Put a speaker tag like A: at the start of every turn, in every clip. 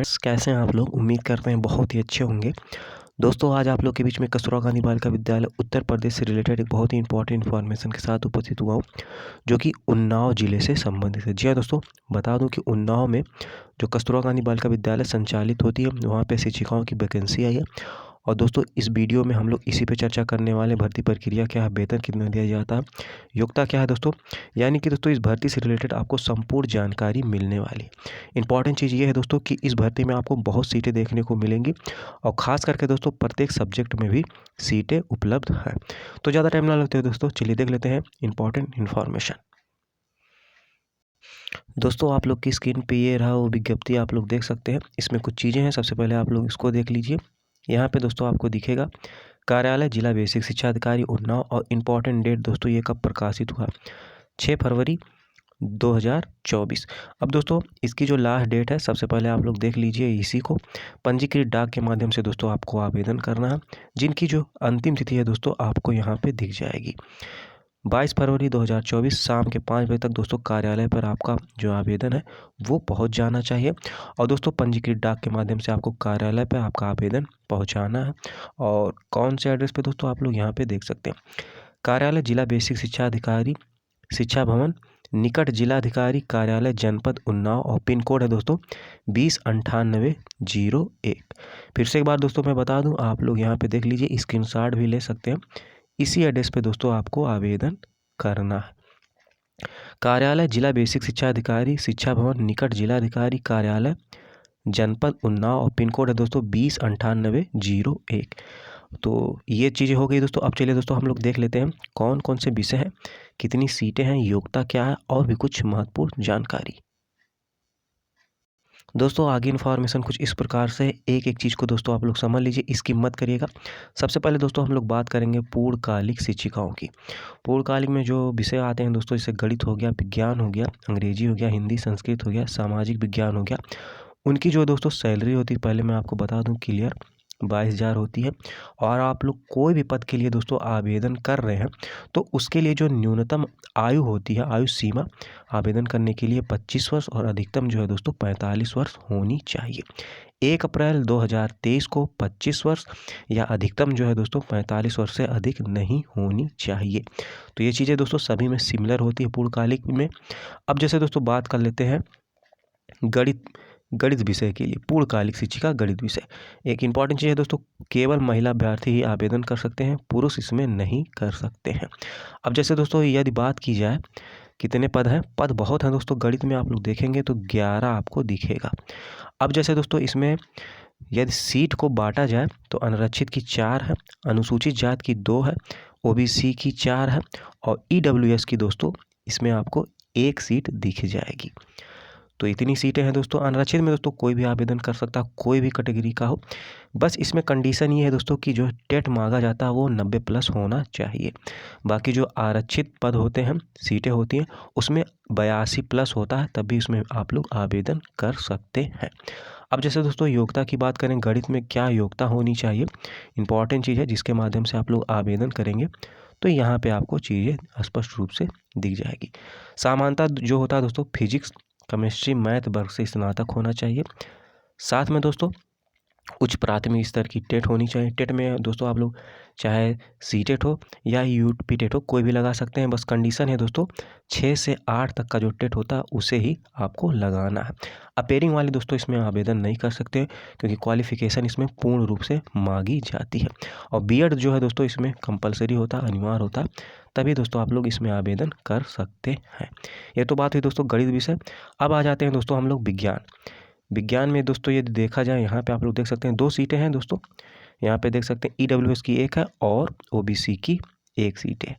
A: Friends, कैसे हैं आप लोग। उम्मीद करते हैं बहुत ही अच्छे होंगे। दोस्तों, आज आप लोग के बीच में कस्तूरबा गांधी बालिका विद्यालय उत्तर प्रदेश से रिलेटेड एक बहुत ही इंपॉर्टेंट इन्फॉर्मेशन के साथ उपस्थित हुआ हूँ, जो कि उन्नाव जिले से संबंधित है। जी हाँ दोस्तों, बता दूं कि उन्नाव में जो कस्तूरबा गांधी बालिका विद्यालय संचालित होती है, वहाँ पे शिक्षिकाओं की वैकेंसी आई है। और दोस्तों, इस वीडियो में हम लोग इसी पे चर्चा करने वाले। भर्ती प्रक्रिया क्या है, वेतन कितना दिया जाता है, योग्यता क्या है दोस्तों। यानी कि दोस्तों, इस भर्ती से रिलेटेड आपको संपूर्ण जानकारी मिलने वाली है। इंपॉर्टेंट चीज़ ये है दोस्तों कि इस भर्ती में आपको बहुत सीटें देखने को मिलेंगी, और ख़ास करके दोस्तों प्रत्येक सब्जेक्ट में भी सीटें उपलब्ध हैं। तो ज़्यादा टाइम ना लगते हुए दोस्तों, चलिए देख लेते हैं इंपॉर्टेंट इन्फॉर्मेशन। दोस्तों, आप लोग की स्क्रीन पे ये रहा वो विज्ञप्ति आप लोग देख सकते हैं। इसमें कुछ चीज़ें हैं, सबसे पहले आप लोग इसको देख लीजिए। यहाँ पे दोस्तों आपको दिखेगा कार्यालय जिला बेसिक शिक्षा अधिकारी उन्नाव, और इम्पॉर्टेंट डेट दोस्तों ये कब प्रकाशित हुआ, 6 फरवरी 2024। अब दोस्तों, इसकी जो लास्ट डेट है, सबसे पहले आप लोग देख लीजिए इसी को। पंजीकृत डाक के माध्यम से दोस्तों आपको आवेदन करना है, जिनकी जो अंतिम तिथि है दोस्तों आपको यहाँ पे दिख जाएगी। 22 फरवरी 2024 शाम के 5 बजे तक दोस्तों कार्यालय पर आपका जो आवेदन है वो पहुंच जाना चाहिए। और दोस्तों, पंजीकृत डाक के माध्यम से आपको कार्यालय पर आपका आवेदन पहुंचाना है। और कौन से एड्रेस पे दोस्तों, आप लोग यहाँ पे देख सकते हैं। कार्यालय जिला बेसिक शिक्षा अधिकारी, शिक्षा भवन, निकट जिलाधिकारी कार्यालय, जनपद उन्नाव, और पिन कोड है दोस्तों 209801। फिर से एक बार दोस्तों मैं बता दूं, आप लोग यहाँ पे देख लीजिए, स्क्रीनशॉट भी ले सकते हैं। इसी एड्रेस पे दोस्तों आपको आवेदन करना है। कार्यालय जिला बेसिक शिक्षा अधिकारी, शिक्षा भवन, निकट जिलाधिकारी कार्यालय, जनपद उन्नाव, और पिन कोड है दोस्तों 209801। तो ये चीज़ें हो गई दोस्तों। अब चलिए दोस्तों, हम लोग देख लेते हैं कौन कौन से विषय हैं, कितनी सीटें हैं, योग्यता क्या है, और भी कुछ महत्वपूर्ण जानकारी। दोस्तों, आगे इन्फॉर्मेशन कुछ इस प्रकार से, एक एक चीज़ को दोस्तों आप लोग समझ लीजिए, इसकी मत करिएगा। सबसे पहले दोस्तों हम लोग बात करेंगे पूर्णकालिक शिक्षिकाओं की। पूर्णकालिक में जो विषय आते हैं दोस्तों, जैसे गणित हो गया, विज्ञान हो गया, अंग्रेजी हो गया, हिंदी संस्कृत हो गया, सामाजिक विज्ञान हो गया, उनकी जो दोस्तों सैलरी होती है, पहले मैं आपको बता दूं क्लियर, 22,000 होती है। और आप लोग कोई भी पद के लिए दोस्तों आवेदन कर रहे हैं, तो उसके लिए जो न्यूनतम आयु होती है, आयु सीमा आवेदन करने के लिए 25 वर्ष, और अधिकतम जो है दोस्तों 45 वर्ष होनी चाहिए। 1 अप्रैल 2023 को 25 वर्ष या अधिकतम जो है दोस्तों 45 वर्ष से अधिक नहीं होनी चाहिए। तो ये चीज़ें दोस्तों सभी में सिमिलर होती है पूर्णकालिक में। अब जैसे दोस्तों बात कर लेते हैं गणित विषय के लिए, पूर्णकालिक शिक्षिका गणित विषय। एक इंपॉर्टेंट चीज़ है दोस्तों, केवल महिला अभ्यर्थी ही आवेदन कर सकते हैं, पुरुष इसमें नहीं कर सकते हैं। अब जैसे दोस्तों यदि बात की जाए कितने पद हैं, पद बहुत हैं दोस्तों। गणित में आप लोग देखेंगे तो 11 आपको दिखेगा। अब जैसे दोस्तों इसमें यदि सीट को बांटा जाए तो अनारक्षित की 4 है, अनुसूचित जात की 2 है, ओबीसी की 4 है, और ईडब्ल्यूएस की दोस्तों इसमें आपको 1 सीट दिख जाएगी। तो इतनी सीटें हैं दोस्तों। अनारक्षित में दोस्तों कोई भी आवेदन कर सकता, कोई भी कैटेगरी का हो। बस इसमें कंडीशन ये है दोस्तों कि जो टेट मांगा जाता है वो 90 प्लस होना चाहिए। बाकी जो आरक्षित पद होते हैं, सीटें होती हैं, उसमें 82 प्लस होता है, तब भी उसमें आप लोग आवेदन कर सकते हैं। अब जैसे दोस्तों योग्यता की बात करें, गणित में क्या योग्यता होनी चाहिए, इंपॉर्टेंट चीज़ है जिसके माध्यम से आप लोग आवेदन करेंगे, तो यहाँ पे आपको चीज़ें स्पष्ट रूप से दिख जाएगी। सामान्यतः जो होता है दोस्तों, फिजिक्स, केमिस्ट्री, मैथ वर्ग से स्नातक होना चाहिए। साथ में दोस्तों उच्च प्राथमिक स्तर की टेट होनी चाहिए। टेट में दोस्तों आप लोग चाहे सी टेट हो या यूपी टेट हो, कोई भी लगा सकते हैं। बस कंडीशन है दोस्तों 6 से 8 तक का जो टेट होता है उसे ही आपको लगाना है। अपेयरिंग वाले दोस्तों इसमें आवेदन नहीं कर सकते, क्योंकि क्वालिफिकेशन इसमें पूर्ण रूप से मांगी जाती है। और बीएड जो है दोस्तों इसमें कंपलसरी होता है, अनिवार्य होता है, तभी दोस्तों आप लोग इसमें आवेदन कर सकते हैं। ये तो बात हुई दोस्तों गणित विषय। अब आ जाते हैं दोस्तों हम लोग विज्ञान में दोस्तों यदि देखा जाए, यहाँ पे आप लोग देख सकते हैं 2 सीटें हैं दोस्तों। यहाँ पे देख सकते हैं ईडब्ल्यूएस की 1 है और ओबीसी की 1 सीट है।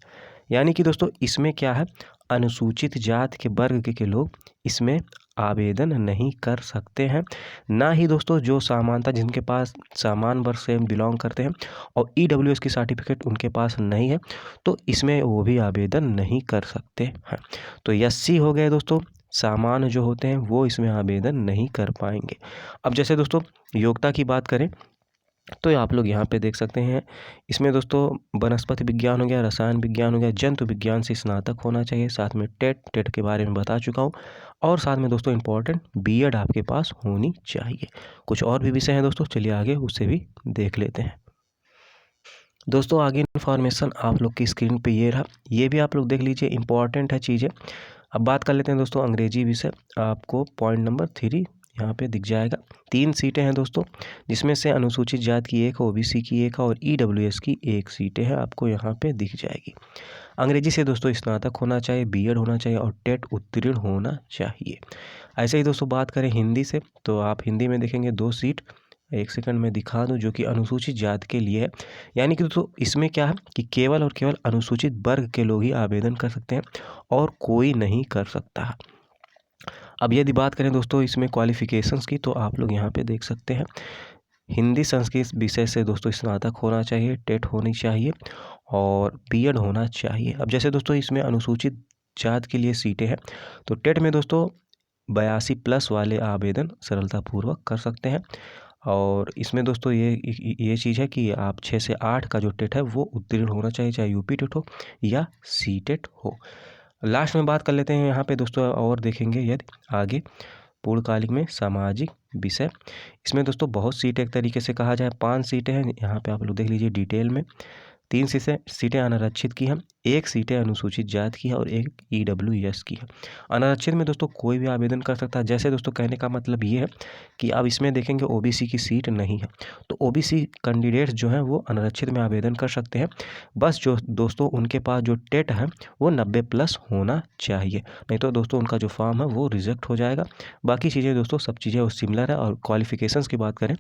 A: यानी कि दोस्तों इसमें क्या है, अनुसूचित जात के वर्ग के लोग इसमें आवेदन नहीं कर सकते हैं। ना ही दोस्तों जो सामान्यता जिनके पास सामान्य वर्ग से बिलोंग करते हैं और ईडब्ल्यूएस की सर्टिफिकेट उनके पास नहीं है, तो इसमें वो भी आवेदन नहीं कर सकते हैं। तो एससी हो गए दोस्तों, सामान्य जो होते हैं वो इसमें आवेदन नहीं कर पाएंगे। अब जैसे दोस्तों योग्यता की बात करें, तो आप लोग यहाँ पे देख सकते हैं, इसमें दोस्तों वनस्पति विज्ञान हो गया, रसायन विज्ञान हो गया, जंतु विज्ञान से स्नातक होना चाहिए, साथ में टेट के बारे में बता चुका हूँ, और साथ में दोस्तों इम्पोर्टेंट बीएड आपके पास होनी चाहिए। कुछ और भी विषय हैं दोस्तों, चलिए आगे उससे भी देख लेते हैं। दोस्तों आगे इन्फॉर्मेशन आप लोग की स्क्रीन पे ये रहा, ये भी आप लोग देख लीजिए, इंपॉर्टेंट है चीज़ें। अब बात कर लेते हैं दोस्तों अंग्रेजी विषय। आपको पॉइंट नंबर 3 यहाँ पे दिख जाएगा। 3 सीटें हैं दोस्तों, जिसमें से अनुसूचित जाति की 1, ओबीसी की 1 और ईडब्ल्यूएस की 1 सीटें हैं, आपको यहाँ पे दिख जाएगी। अंग्रेजी से दोस्तों स्नातक होना चाहिए, बीएड होना चाहिए और टेट उत्तीर्ण होना चाहिए। ऐसे ही दोस्तों बात करें हिंदी से, तो आप हिंदी में देखेंगे 2 सीट, एक सेकंड में दिखा दूं, जो कि अनुसूचित जाति के लिए है। यानी कि दोस्तों इसमें क्या है कि केवल और केवल अनुसूचित वर्ग के लोग ही आवेदन कर सकते हैं और कोई नहीं कर सकता है। अब यदि बात करें दोस्तों इसमें क्वालिफिकेशंस की, तो आप लोग यहाँ पे देख सकते हैं, हिंदी संस्कृत विषय से दोस्तों स्नातक होना चाहिए, टेट होनी चाहिए और बीएड होना चाहिए। अब जैसे दोस्तों इसमें अनुसूचित जाति के लिए सीटें हैं, तो टेट में दोस्तों 82+ वाले आवेदन सरलतापूर्वक कर सकते हैं। और इसमें दोस्तों ये चीज़ है कि आप 6 से 8 का जो टेट है वो उत्तीर्ण होना चाहिए, चाहे यूपी टेट हो या सी टेट हो। लास्ट में बात कर लेते हैं यहाँ पे दोस्तों, और देखेंगे यदि आगे पूर्णकालिक में सामाजिक विषय, इसमें दोस्तों बहुत सीटें, एक तरीके से कहा जाए 5 सीटें हैं। यहाँ पे आप लोग देख लीजिए डिटेल में। 3 सीटें अनारक्षित की हैं, 1 सीटें अनुसूचित जाति की है और 1 ईडब्ल्यूएस की है। अनारक्षित में दोस्तों कोई भी आवेदन कर सकता है। जैसे दोस्तों कहने का मतलब ये है कि अब इसमें देखेंगे ओबीसी की सीट नहीं है, तो ओबीसी कैंडिडेट्स जो हैं वो अनारक्षित में आवेदन कर सकते हैं। बस जो दोस्तों उनके पास जो टेट है वो 90+ होना चाहिए, नहीं तो दोस्तों उनका जो फॉर्म है वो रिजेक्ट हो जाएगा। बाकी चीज़ें दोस्तों सब चीज़ें वो सिमिलर है। और क्वालिफिकेशंस की बात करें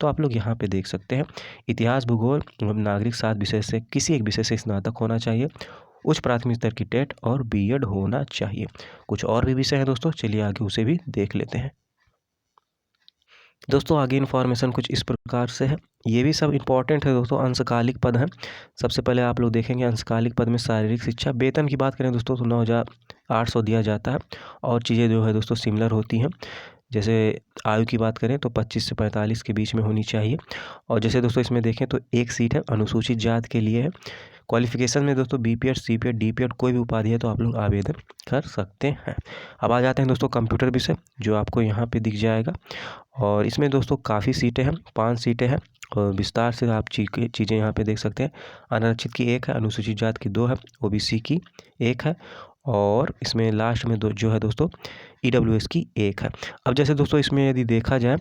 A: तो आप लोग यहाँ पे देख सकते हैं, इतिहास, भूगोल एवं नागरिक शास्त्र विषय से किसी एक विषय से स्नातक होना चाहिए, उच्च प्राथमिक स्तर की टेट और बीएड होना चाहिए। कुछ और भी विषय है दोस्तों, चलिए आगे उसे भी देख लेते हैं। दोस्तों आगे इन्फॉर्मेशन कुछ इस प्रकार से है, ये भी सब इम्पॉर्टेंट है दोस्तों। अंशकालिक पद हैं, सबसे पहले आप लोग देखेंगे अंशकालिक पद में शारीरिक शिक्षा। वेतन की बात करें दोस्तों तो 9,800 दिया जाता है और चीज़ें जो है दोस्तों सिमिलर होती हैं। जैसे आयु की बात करें तो 25 से 45 के बीच में होनी चाहिए। और जैसे दोस्तों इसमें देखें तो 1 सीट है अनुसूचित जाति के लिए है। क्वालिफिकेशन में दोस्तों बीपीएड, सीपीएड, डीपीएड कोई भी उपाधि है तो आप लोग आवेदन कर सकते हैं। अब आ जाते हैं दोस्तों कंप्यूटर विषय, जो आपको यहाँ पे दिख जाएगा। और इसमें दोस्तों काफ़ी सीटें हैं, 5 सीटें हैं और विस्तार से आप चीज़ें यहाँ पे देख सकते हैं। अनारक्षित की 1 है, अनुसूचित जाति की 2 है, ओबीसी की 1 है और इसमें लास्ट में जो है दोस्तों ईडब्ल्यूएस की 1 है। अब जैसे दोस्तों इसमें यदि देखा जाए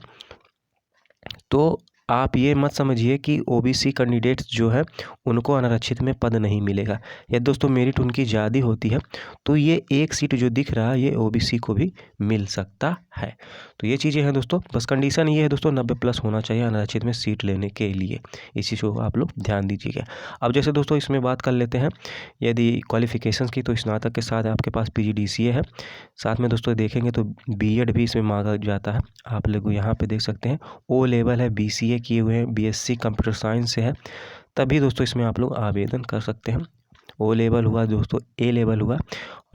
A: तो आप ये मत समझिए कि ओबीसी कैंडिडेट्स जो है उनको अनारक्षित में पद नहीं मिलेगा। यदि दोस्तों मेरिट उनकी ज़्यादा होती है तो ये 1 सीट जो दिख रहा है ये ओबीसी को भी मिल सकता है। तो ये चीज़ें हैं दोस्तों, बस कंडीशन ये है दोस्तों 90+ होना चाहिए अनारक्षित में सीट लेने के लिए। इस चीज़ को आप लोग ध्यान दीजिएगा। अब जैसे दोस्तों इसमें बात कर लेते हैं यदि क्वालिफिकेशंस की, तो स्नातक के साथ आपके पास पीजीडीसीए है। साथ में दोस्तों देखेंगे तो बीएड भी इसमें मांगा जाता है। आप लोग यहाँ पे देख सकते हैं ओ लेवल है, बीसीए किए हुए हैं, बीएससी कंप्यूटर साइंस से है, तभी दोस्तों इसमें आप लोग आवेदन कर सकते हैं। ओ लेवल हुआ दोस्तों, ए लेवल हुआ,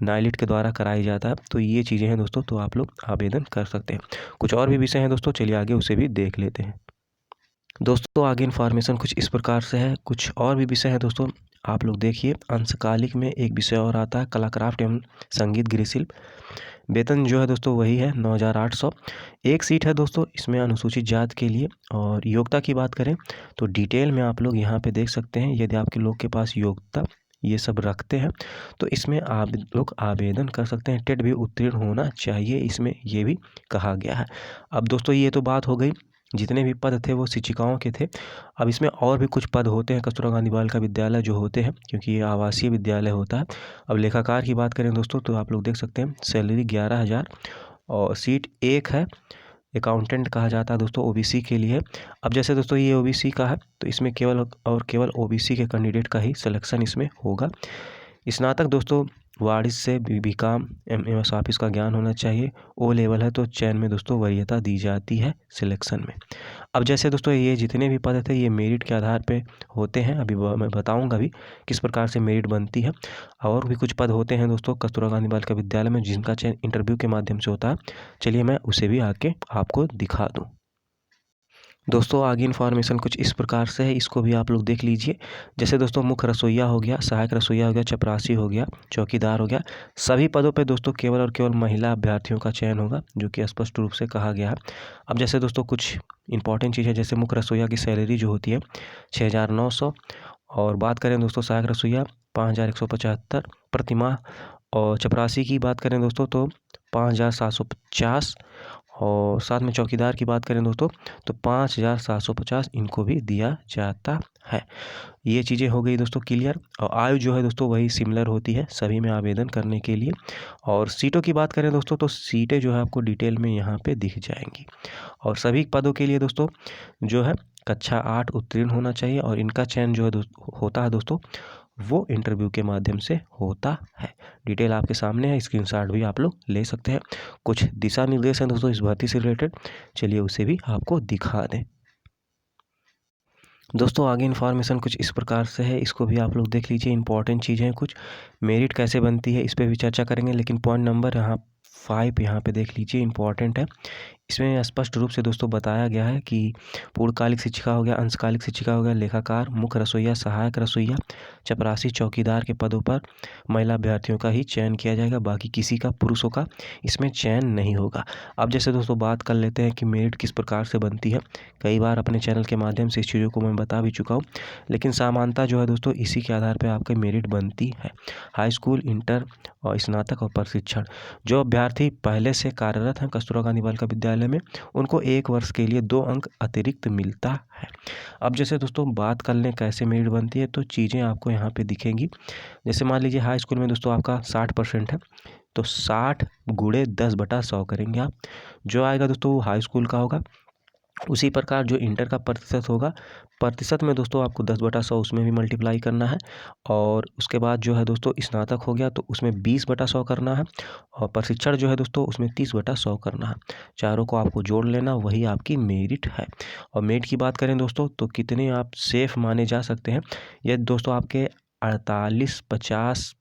A: नाइलिट के द्वारा कराया जाता है। तो ये चीज़ें हैं दोस्तों, तो आप लोग आवेदन कर सकते हैं। कुछ और भी विषय हैं दोस्तों, चलिए आगे उसे भी देख लेते हैं। दोस्तों आगे इन्फॉर्मेशन कुछ इस प्रकार से है, कुछ और भी विषय है दोस्तों, आप लोग देखिए। अंशकालिक में एक विषय और आता है कलाक्राफ्ट एवं संगीत गृहशिल्प। वेतन जो है दोस्तों वही है 9,800। 1 सीट है दोस्तों इसमें अनुसूचित जाति के लिए। और योग्यता की बात करें तो डिटेल में आप लोग यहाँ पे देख सकते हैं, यदि आपके लोग के पास योग्यता ये सब रखते हैं तो इसमें आप लोग आवेदन कर सकते हैं। टेट भी उत्तीर्ण होना चाहिए, इसमें ये भी कहा गया है। अब दोस्तों ये तो बात हो गई, जितने भी पद थे वो शिक्षिकाओं के थे। अब इसमें और भी कुछ पद होते हैं कस्तूरबा गांधी बालिका विद्यालय जो होते हैं, क्योंकि ये आवासीय विद्यालय होता है। अब लेखाकार की बात करें दोस्तों तो आप लोग देख सकते हैं सैलरी 11,000 और सीट 1 है। अकाउंटेंट कहा जाता है दोस्तों, ओबीसी के लिए। अब जैसे दोस्तों ये ओबीसी का है तो इसमें केवल और केवल ओबीसी के कैंडिडेट का ही सिलेक्शन इसमें होगा। स्नातक दोस्तों वाणिज्य से बीकॉम एमएस ऑफिस का ज्ञान होना चाहिए। ओ लेवल है तो चयन में दोस्तों वरीयता दी जाती है सिलेक्शन में। अब जैसे दोस्तों ये जितने भी पद थे ये मेरिट के आधार पे होते हैं, अभी मैं बताऊंगा भी किस प्रकार से मेरिट बनती है। और भी कुछ पद होते हैं दोस्तों कस्तूरबा गांधी बालिका विद्यालय में, जिनका चयन इंटरव्यू के माध्यम से होता है। चलिए मैं उसे भी आके आपको दिखा दूँ। दोस्तों आगे इन्फॉर्मेशन कुछ इस प्रकार से है, इसको भी आप लोग देख लीजिए। जैसे दोस्तों मुख्य रसोइया हो गया, सहायक रसोइया हो गया, चपरासी हो गया, चौकीदार हो गया, सभी पदों पे दोस्तों केवल और केवल महिला अभ्यर्थियों का चयन होगा, जो कि स्पष्ट रूप से कहा गया है। अब जैसे दोस्तों कुछ इंपॉर्टेंट चीज़ है, जैसे मुख्य रसोइया की सैलरी जो होती है 6,900, और बात करें दोस्तों सहायक रसोइया 5,175 प्रति माह, और चपरासी की बात करें दोस्तों तो 5,750, और साथ में चौकीदार की बात करें दोस्तों तो 5,750 इनको भी दिया जाता है। ये चीज़ें हो गई दोस्तों क्लियर। और आयु जो है दोस्तों वही सिमिलर होती है सभी में आवेदन करने के लिए। और सीटों की बात करें दोस्तों तो सीटें जो है आपको डिटेल में यहाँ पे दिख जाएंगी। और सभी पदों के लिए दोस्तों जो है कक्षा 8 उत्तीर्ण होना चाहिए, और इनका चयन जो है होता है दोस्तों वो इंटरव्यू के माध्यम से होता है। डिटेल आपके सामने है, स्क्रीनशॉट भी आप लोग ले सकते हैं। कुछ दिशा निर्देश हैं दोस्तों इस भर्ती से रिलेटेड, चलिए उसे भी आपको दिखा दें। दोस्तों आगे इन्फॉर्मेशन कुछ इस प्रकार से है, इसको भी आप लोग देख लीजिए। इंपॉर्टेंट चीज़ें कुछ, मेरिट कैसे बनती है इस पर भी चर्चा करेंगे, लेकिन पॉइंट नंबर यहाँ 5 यहाँ पे देख लीजिए, इंपॉर्टेंट है। इसमें स्पष्ट रूप से दोस्तों बताया गया है कि पूर्णकालिक शिक्षिका हो गया, अंशकालिक शिक्षिका हो गया, लेखाकार, मुख्य रसोइया, सहायक रसोइया, चपरासी, चौकीदार के पदों पर महिला अभ्यर्थियों का ही चयन किया जाएगा, बाकी किसी का पुरुषों का इसमें चयन नहीं होगा। अब जैसे दोस्तों बात कर लेते हैं कि मेरिट किस प्रकार से बनती है। कई बार अपने चैनल के माध्यम से इस चीज़ों को मैं बता भी चुका हूँ, लेकिन समानता जो है दोस्तों इसी के आधार पर आपकी मेरिट बनती है। हाई स्कूल, इंटर और स्नातक और प्रशिक्षण, जो अभ्यर्थी पहले से कार्यरत हैं कस्तूरबा गांधी बालिका विद्यालय में, उनको 1 वर्ष के लिए 2 अंक अतिरिक्त मिलता है। अब जैसे दोस्तों बात कर लें कैसे मेरिट बनती है, तो चीज़ें आपको यहाँ पे दिखेंगी। जैसे मान लीजिए हाई स्कूल में दोस्तों आपका 60% है, तो 60 गुणे 10/100 करेंगे आप, जो आएगा दोस्तों वो हाई स्कूल का होगा। उसी प्रकार जो इंटर का प्रतिशत होगा, प्रतिशत में दोस्तों आपको 10/100 उसमें भी मल्टीप्लाई करना है। और उसके बाद जो है दोस्तों स्नातक हो गया तो उसमें 20/100 करना है, और प्रशिक्षण जो है दोस्तों उसमें 30/100 करना है। चारों को आपको जोड़ लेना, वही आपकी मेरिट है। और मेरिट की बात करें दोस्तों तो कितने आप सेफ माने जा सकते हैं, यदि दोस्तों आपके 48-50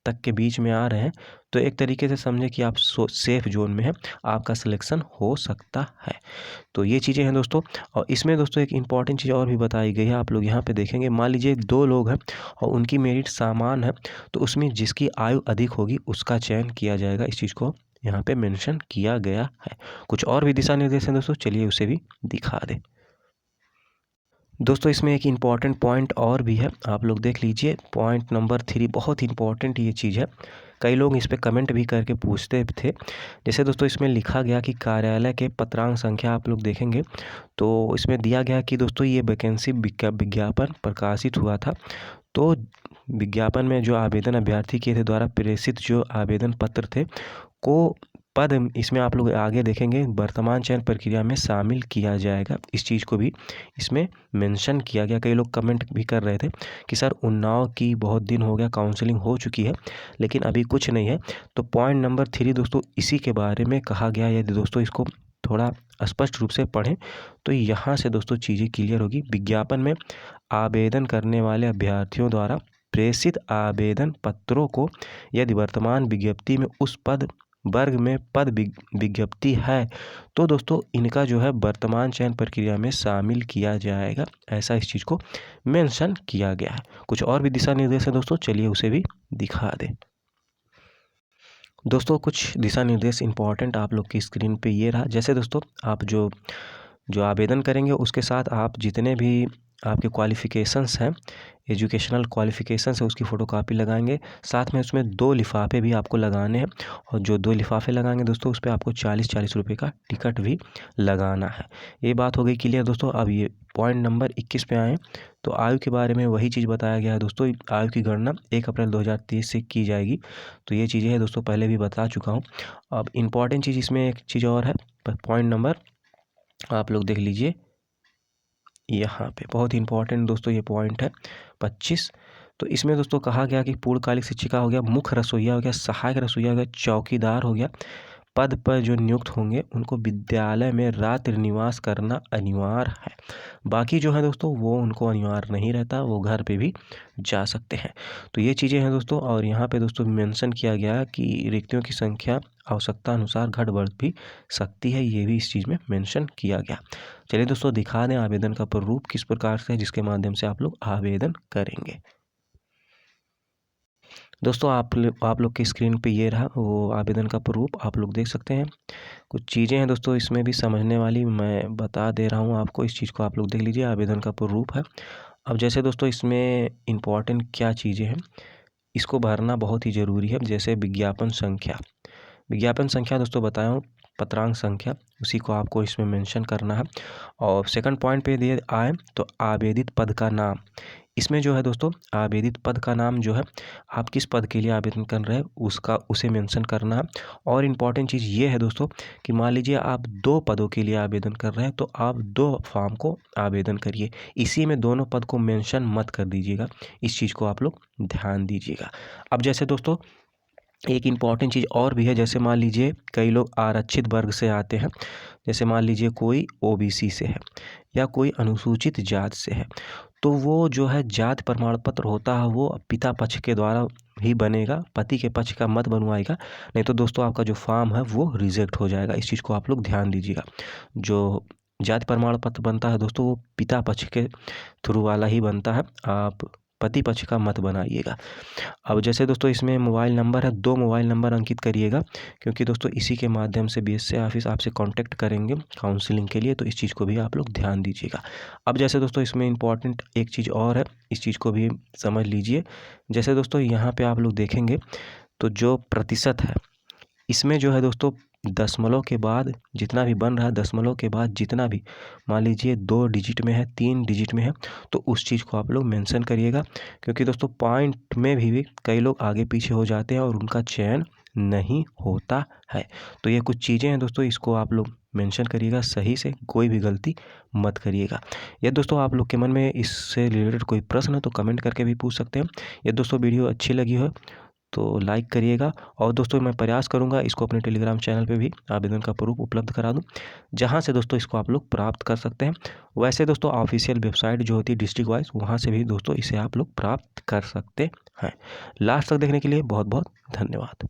A: तक के बीच में आ रहे हैं, तो एक तरीके से समझे कि आप सेफ जोन में हैं, आपका सिलेक्शन हो सकता है। तो ये चीज़ें हैं दोस्तों। और इसमें दोस्तों एक इम्पॉर्टेंट चीज़ और भी बताई गई है, आप लोग यहाँ पे देखेंगे। मान लीजिए 2 लोग हैं और उनकी मेरिट समान है, तो उसमें जिसकी आयु अधिक होगी उसका चयन किया जाएगा। इस चीज़ को यहाँ पे मेंशन किया गया है। कुछ और भी दिशा निर्देश हैं दोस्तों, चलिए उसे भी दिखा दें। दोस्तों इसमें एक इम्पॉर्टेंट पॉइंट और भी है, आप लोग देख लीजिए। पॉइंट नंबर 3 बहुत इंपॉर्टेंट ये चीज़ है, कई लोग इस पे कमेंट भी करके पूछते थे। जैसे दोस्तों इसमें लिखा गया कि कार्यालय के पत्रांक संख्या आप लोग देखेंगे तो इसमें दिया गया कि दोस्तों ये वैकेंसी विज्ञापन प्रकाशित हुआ था, तो विज्ञापन में जो आवेदन अभ्यर्थी के थे द्वारा प्रेषित जो आवेदन पत्र थे को पद इसमें आप लोग आगे देखेंगे वर्तमान चयन प्रक्रिया में शामिल किया जाएगा। इस चीज़ को भी इसमें मेंशन किया गया। कई लोग कमेंट भी कर रहे थे कि सर उन्नाव की बहुत दिन हो गया, काउंसलिंग हो चुकी है लेकिन अभी कुछ नहीं है। तो पॉइंट नंबर 3 दोस्तों इसी के बारे में कहा गया है। यदि दोस्तों इसको थोड़ा स्पष्ट रूप से पढ़ें तो यहाँ से दोस्तों चीज़ें क्लियर होगी। विज्ञापन में आवेदन करने वाले अभ्यर्थियों द्वारा प्रेषित आवेदन पत्रों को यदि वर्तमान विज्ञप्ति में उस पद वर्ग में पद विज्ञप्ति है तो दोस्तों इनका जो है वर्तमान चयन प्रक्रिया में शामिल किया जाएगा, ऐसा इस चीज़ को मेंशन किया गया है। कुछ और भी दिशा निर्देश है दोस्तों, चलिए उसे भी दिखा दें। दोस्तों कुछ दिशा निर्देश इंपॉर्टेंट आप लोग की स्क्रीन पे ये रहा। जैसे दोस्तों आप जो आवेदन करेंगे उसके साथ आप जितने भी आपके क्वालिफ़िकेशंस हैं, एजुकेशनल क्वालिफ़िकेशंस है, उसकी फ़ोटोकॉपी लगाएंगे। साथ में उसमें 2 लिफाफे भी आपको लगाने हैं, और जो 2 लिफाफे लगाएंगे दोस्तों उस पर आपको 40-40 रुपये का टिकट भी लगाना है। ये बात हो गई क्लियर दोस्तों। अब ये पॉइंट नंबर 21 पे आएँ तो आयु के बारे में वही चीज़ बताया गया है दोस्तों। आयु की गणना 1 अप्रैल 2023 से की जाएगी। तो ये चीज़ें हैं दोस्तों, पहले भी बता चुका हूँ। अब इम्पॉर्टेंट चीज़ इसमें एक चीज़ और है, पॉइंट नंबर आप लोग देख लीजिए यहाँ पे, बहुत इंपॉर्टेंट दोस्तों ये पॉइंट है 25। तो इसमें दोस्तों कहा गया कि पूर्णकालिक शिक्षिका हो गया, मुख्य रसोइया हो गया, सहायक रसोइया हो गया, चौकीदार हो गया, पद पर जो नियुक्त होंगे उनको विद्यालय में रात्रि निवास करना अनिवार्य है। बाकी जो है दोस्तों वो उनको अनिवार्य नहीं रहता, वो घर पे भी जा सकते हैं। तो ये चीज़ें हैं दोस्तों। और यहाँ पे दोस्तों मेंशन किया गया है कि रिक्तियों की संख्या आवश्यकता अनुसार घट बढ़ भी सकती है, ये भी इस चीज़ में मेंशन किया गया। चलिए दोस्तों दिखा दें आवेदन का प्रारूप किस प्रकार से है जिसके माध्यम से आप लोग आवेदन करेंगे। दोस्तों आप लोग की स्क्रीन पे ये रहा वो आवेदन का प्रारूप, आप लोग देख सकते हैं। कुछ चीज़ें हैं दोस्तों इसमें भी समझने वाली, मैं बता दे रहा हूँ आपको, इस चीज़ को आप लोग देख लीजिए। आवेदन का प्रारूप है। अब जैसे दोस्तों इसमें इम्पॉर्टेंट क्या चीज़ें हैं, इसको भरना बहुत ही ज़रूरी है। जैसे विज्ञापन संख्या दोस्तों बताया हूँ, पत्रांक संख्या, उसी को आपको इसमें मेंशन करना है। और सेकंड पॉइंट पे दिए आए तो आवेदित पद का नाम, इसमें जो है दोस्तों आवेदित पद का नाम जो है, आप किस पद के लिए आवेदन कर रहे हैं उसे मेंशन करना है। और इम्पॉर्टेंट चीज़ ये है दोस्तों कि मान लीजिए आप 2 पदों के लिए आवेदन कर रहे हैं तो आप 2 फॉर्म को आवेदन करिए, इसी में दोनों पद को मेंशन मत कर दीजिएगा। इस चीज़ को आप लोग ध्यान दीजिएगा। अब जैसे दोस्तों एक इम्पॉर्टेंट चीज़ और भी है, जैसे मान लीजिए कई लोग आरक्षित वर्ग से आते हैं, जैसे मान लीजिए कोई ओबीसी से है या कोई अनुसूचित जात से है, तो वो जो है जाति प्रमाण पत्र होता है वो पिता पक्ष के द्वारा ही बनेगा, पति के पक्ष का मत बनवाएगा, नहीं तो दोस्तों आपका जो फॉर्म है वो रिजेक्ट हो जाएगा। इस चीज़ को आप लोग ध्यान दीजिएगा। जो जाति प्रमाण पत्र बनता है दोस्तों वो पिता पक्ष के थ्रू वाला ही बनता है, आप पति पक्ष का मत बनाइएगा। अब जैसे दोस्तों इसमें मोबाइल नंबर है, 2 मोबाइल नंबर अंकित करिएगा, क्योंकि दोस्तों इसी के माध्यम से बीएससी ऑफिस आपसे कांटेक्ट करेंगे काउंसलिंग के लिए, तो इस चीज़ को भी आप लोग ध्यान दीजिएगा। अब जैसे दोस्तों इसमें इम्पॉर्टेंट एक चीज़ और है, इस चीज़ को भी समझ लीजिए। जैसे दोस्तों यहाँ पे आप लोग देखेंगे तो जो प्रतिशत है, इसमें जो है दोस्तों दशमलव के बाद जितना भी बन रहा है, दशमलव के बाद जितना भी मान लीजिए 2 डिजिट में है, 3 डिजिट में है, तो उस चीज़ को आप लोग मेंशन करिएगा, क्योंकि दोस्तों पॉइंट में भी कई लोग आगे पीछे हो जाते हैं और उनका चयन नहीं होता है। तो ये कुछ चीज़ें हैं दोस्तों, इसको आप लोग मेंशन करिएगा सही से, कोई भी गलती मत करिएगा। यदि दोस्तों आप लोग के मन में इससे रिलेटेड कोई प्रश्न है तो कमेंट करके भी पूछ सकते हैं। यदि दोस्तों वीडियो अच्छी लगी हो तो लाइक करिएगा, और दोस्तों मैं प्रयास करूंगा इसको अपने टेलीग्राम चैनल पे भी आवेदन का प्रूफ उपलब्ध करा दूं, जहां से दोस्तों इसको आप लोग प्राप्त कर सकते हैं। वैसे दोस्तों ऑफिशियल वेबसाइट जो होती है डिस्ट्रिक्ट वाइज, वहां से भी दोस्तों इसे आप लोग प्राप्त कर सकते हैं। लास्ट तक देखने के लिए बहुत बहुत धन्यवाद।